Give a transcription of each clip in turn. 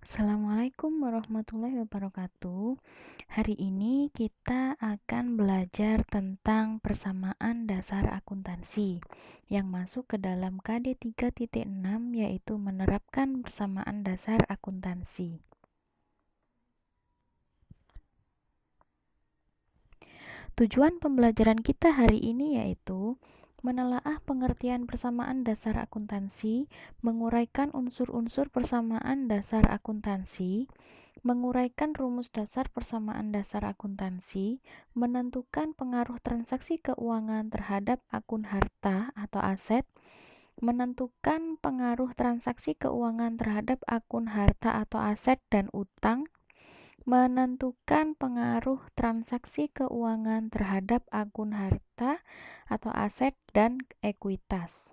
Assalamualaikum warahmatullahi wabarakatuh. Hari ini kita akan belajar tentang persamaan dasar akuntansi yang masuk ke dalam KD 3.6, yaitu menerapkan persamaan dasar akuntansi. Tujuan pembelajaran kita hari ini yaitu menelaah pengertian persamaan dasar akuntansi, menguraikan unsur-unsur persamaan dasar akuntansi, menguraikan rumus dasar persamaan dasar akuntansi, menentukan pengaruh transaksi keuangan terhadap akun harta atau aset, menentukan pengaruh transaksi keuangan terhadap akun harta atau aset dan utang, menentukan pengaruh transaksi keuangan terhadap akun harta atau aset dan ekuitas.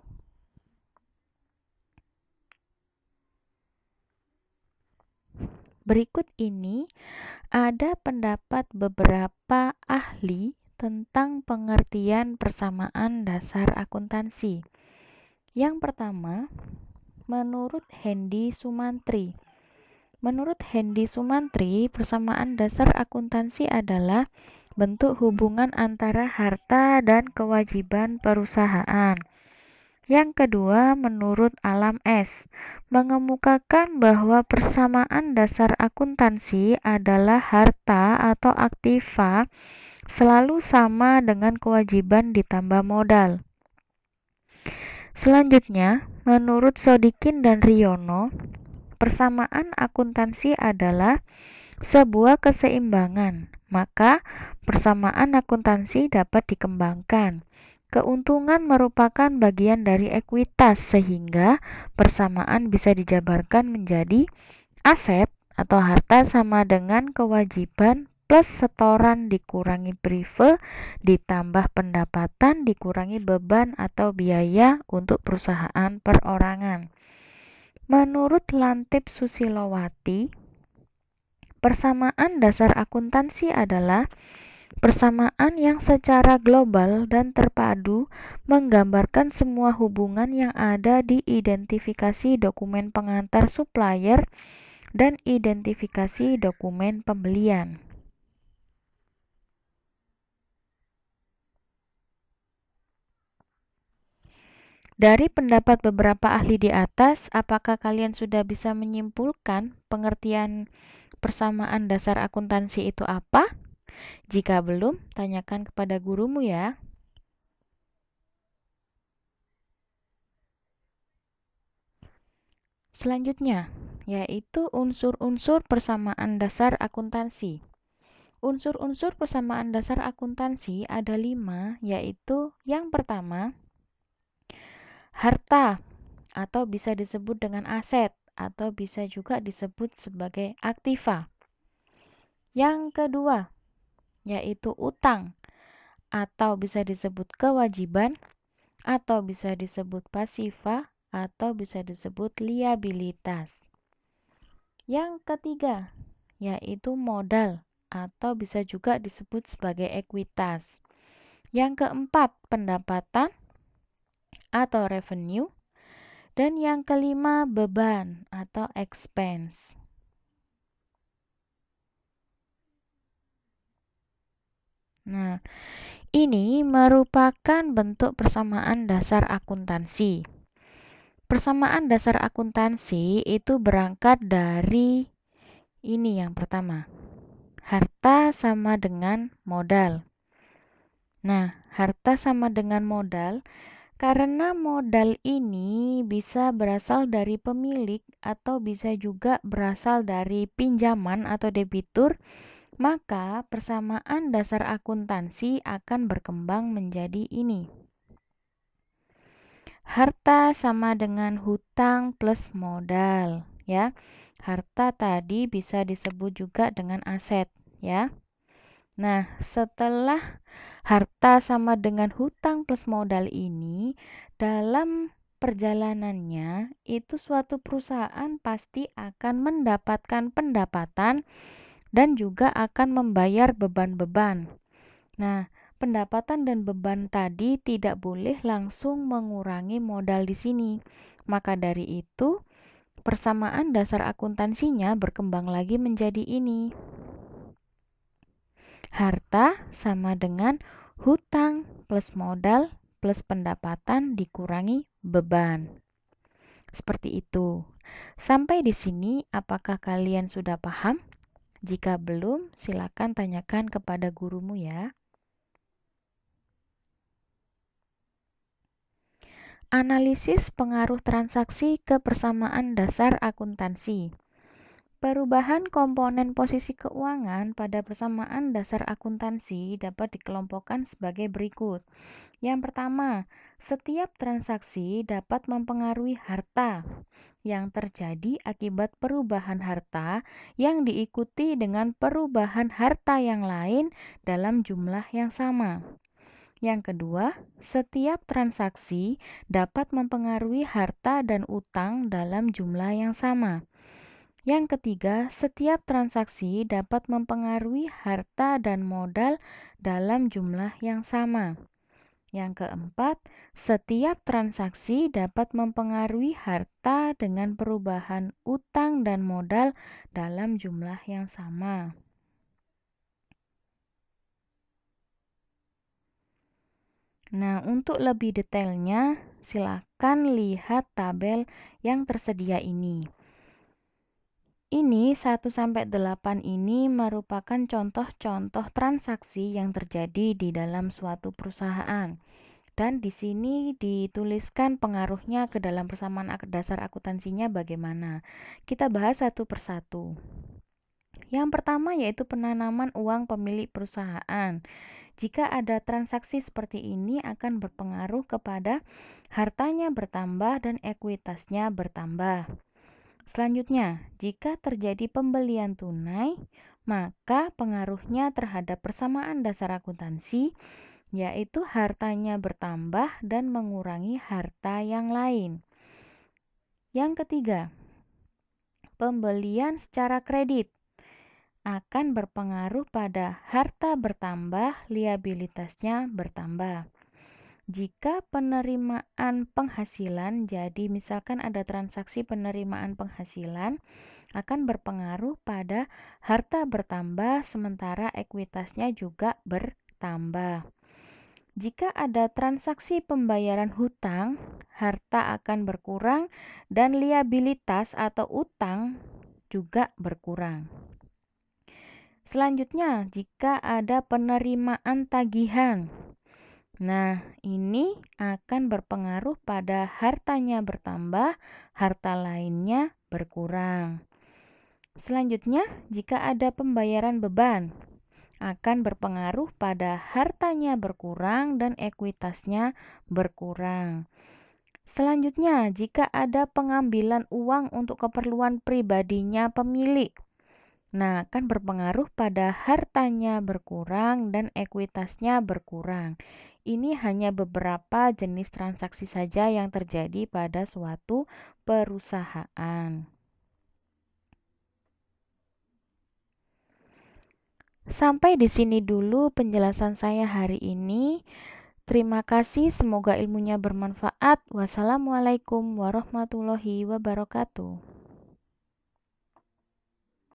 Berikut ini ada pendapat beberapa ahli tentang pengertian persamaan dasar akuntansi. Yang pertama, menurut Hendy Sumantri. Menurut Hendy Sumantri, persamaan dasar akuntansi adalah bentuk hubungan antara harta dan kewajiban perusahaan. Yang kedua, menurut Alam S., mengemukakan bahwa persamaan dasar akuntansi adalah harta atau aktiva selalu sama dengan kewajiban ditambah modal. Selanjutnya, menurut Sodikin dan Riono, persamaan akuntansi adalah sebuah keseimbangan, maka persamaan akuntansi dapat dikembangkan. Keuntungan merupakan bagian dari ekuitas sehingga persamaan bisa dijabarkan menjadi aset atau harta sama dengan kewajiban plus setoran dikurangi prive ditambah pendapatan dikurangi beban atau biaya untuk perusahaan perorangan. Menurut Lantip Susilowati, persamaan dasar akuntansi adalah persamaan yang secara global dan terpadu menggambarkan semua hubungan yang ada di identifikasi dokumen pengantar supplier dan identifikasi dokumen pembelian. Dari pendapat beberapa ahli di atas, apakah kalian sudah bisa menyimpulkan pengertian persamaan dasar akuntansi itu apa? Jika belum, tanyakan kepada gurumu ya. Selanjutnya, yaitu unsur-unsur persamaan dasar akuntansi. Unsur-unsur persamaan dasar akuntansi ada 5, yaitu yang pertama, harta atau bisa disebut dengan aset atau bisa juga disebut sebagai aktiva. Yang kedua, yaitu utang atau bisa disebut kewajiban atau bisa disebut pasiva atau bisa disebut liabilitas. Yang ketiga, yaitu modal atau bisa juga disebut sebagai ekuitas. Yang keempat, pendapatan atau revenue. Dan yang kelima, beban atau expense. Nah, ini merupakan bentuk persamaan dasar akuntansi. Persamaan dasar akuntansi itu berangkat dari ini yang pertama. Harta sama dengan modal. Nah, harta sama dengan modal karena modal ini bisa berasal dari pemilik atau bisa juga berasal dari pinjaman atau debitur, maka persamaan dasar akuntansi akan berkembang menjadi ini. Harta sama dengan hutang plus modal, ya. Harta tadi bisa disebut juga dengan aset, ya. Nah, setelah harta sama dengan hutang plus modal ini, dalam perjalanannya, itu suatu perusahaan pasti akan mendapatkan pendapatan dan juga akan membayar beban-beban. Nah, pendapatan dan beban tadi tidak boleh langsung mengurangi modal di sini. Maka dari itu, persamaan dasar akuntansinya berkembang lagi menjadi ini. Harta sama dengan hutang plus modal plus pendapatan dikurangi beban. Seperti itu. Sampai di sini, apakah kalian sudah paham? Jika belum, silakan tanyakan kepada gurumu ya. Analisis pengaruh transaksi ke persamaan dasar akuntansi. Perubahan komponen posisi keuangan pada persamaan dasar akuntansi dapat dikelompokkan sebagai berikut. Yang pertama, setiap transaksi dapat mempengaruhi harta yang terjadi akibat perubahan harta yang diikuti dengan perubahan harta yang lain dalam jumlah yang sama. Yang kedua, setiap transaksi dapat mempengaruhi harta dan utang dalam jumlah yang sama. Yang ketiga, setiap transaksi dapat mempengaruhi harta dan modal dalam jumlah yang sama. Yang keempat, setiap transaksi dapat mempengaruhi harta dengan perubahan utang dan modal dalam jumlah yang sama. Nah, untuk lebih detailnya, silakan lihat tabel yang tersedia ini. Ini 1-8 ini merupakan contoh-contoh transaksi yang terjadi di dalam suatu perusahaan. Dan di sini dituliskan pengaruhnya ke dalam persamaan dasar akuntansinya bagaimana. Kita bahas satu persatu. Yang pertama yaitu penanaman uang pemilik perusahaan. Jika ada transaksi seperti ini akan berpengaruh kepada hartanya bertambah dan ekuitasnya bertambah. Selanjutnya, jika terjadi pembelian tunai, maka pengaruhnya terhadap persamaan dasar akuntansi, yaitu hartanya bertambah dan mengurangi harta yang lain. Yang ketiga, pembelian secara kredit akan berpengaruh pada harta bertambah, liabilitasnya bertambah. Jika penerimaan penghasilan, jadi misalkan ada transaksi penerimaan penghasilan, akan berpengaruh pada harta bertambah sementara ekuitasnya juga bertambah. Jika ada transaksi pembayaran hutang, harta akan berkurang dan liabilitas atau utang juga berkurang. Selanjutnya, jika ada penerimaan tagihan, nah, ini akan berpengaruh pada hartanya bertambah, harta lainnya berkurang. Selanjutnya, jika ada pembayaran beban, akan berpengaruh pada hartanya berkurang dan ekuitasnya berkurang. Selanjutnya, jika ada pengambilan uang untuk keperluan pribadinya pemilik, nah, akan berpengaruh pada hartanya berkurang dan ekuitasnya berkurang. Ini hanya beberapa jenis transaksi saja yang terjadi pada suatu perusahaan. Sampai di sini dulu penjelasan saya hari ini. Terima kasih, semoga ilmunya bermanfaat. Wassalamualaikum warahmatullahi wabarakatuh.